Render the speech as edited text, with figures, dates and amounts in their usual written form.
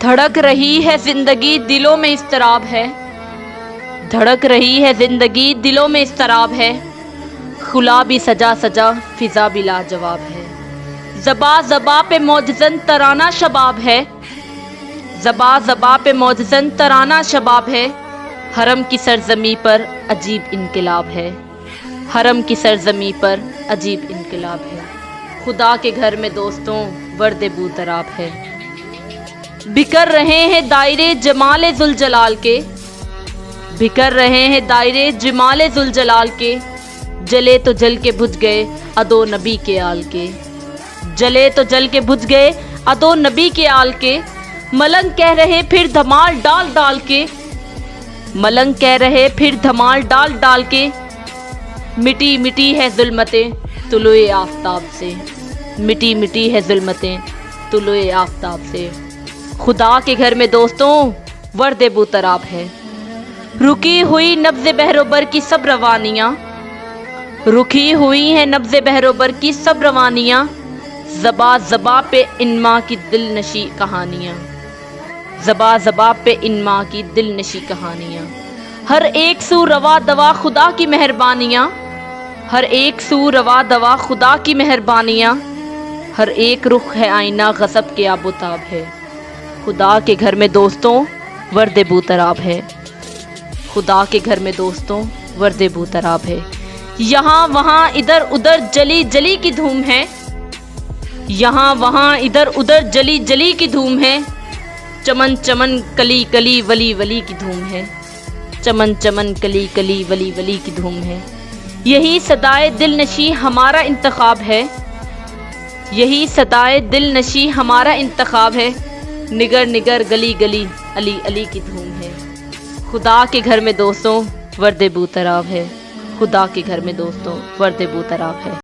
دھڑک رہی ہے زندگی دلوں میں اضطراب ہے، دھڑک رہی ہے زندگی دلوں میں اضطراب ہے، خلا بھی سجا سجا فضا بھی لاجواب ہے، زباں زباں پہ معجزن ترانہ شباب ہے، زباں زباں پہ معجزن ترانہ شباب ہے، حرم کی سرزمیں پر عجیب انقلاب ہے، حرم کی سرزمیں پر عجیب انقلاب ہے، خدا کے گھر میں دوستوں ورد بوتراب ہے، بکھر رہے ہیں دائرے جمال ذوالجلال کے، بکھر رہے ہیں دائرے جمال ذوالجلال کے، جلے تو جل کے بجھ گئے ادو نبی کے آل کے، جلے تو جل کے بجھ گئے ادو نبی کے آل کے، ملنگ کہہ رہے پھر دھمال ڈال ڈال کے، ملنگ کہہ رہے پھر دھمال ڈال ڈال کے، مٹی مٹی ہے ظلمتیں طلوع آفتاب سے، مٹی مٹی ہے ظلمتیں طلوع آفتاب سے، خدا کے گھر میں دوستوں ورد بوتراب ہے، رکی ہوئی نبض بحروبر کی سب روانیاں، رکی ہوئی ہیں نبض بحروبر کی سب روانیاں، زباں زباں پہ ان ماں کی دل نشی کہانیاں، زباں زباں پہ ان ماں کی دل نشی کہانیاں، ہر ایک سو روا دوا خدا کی مہربانیاں، ہر ایک سو روا دوا خدا کی مہربانیاں، ہر ایک رخ ہے آئینہ غضب کے آب و تاب ہے، خدا کے گھر میں دوستوں ورد بوتراب ہے، خدا کے گھر میں دوستوں ورد بوتراب ہے، یہاں وہاں ادھر ادھر جلی جلی کی دھوم ہے، یہاں وہاں ادھر ادھر جلی جلی کی دھوم ہے، چمن چمن کلی کلی ولی ولی کی دھوم ہے، چمن چمن کلی کلی ولی ولی کی دھوم ہے، یہی صدائے دل نشیں ہمارا انتخاب ہے، یہی صدائے دل نشیں ہمارا انتخاب ہے، نگر نگر گلی گلی علی علی کی دھوم ہے، خدا کے گھر میں دوستوں ورد بوتراب ہے، خدا کے گھر میں دوستوں ورد بوتراب ہے۔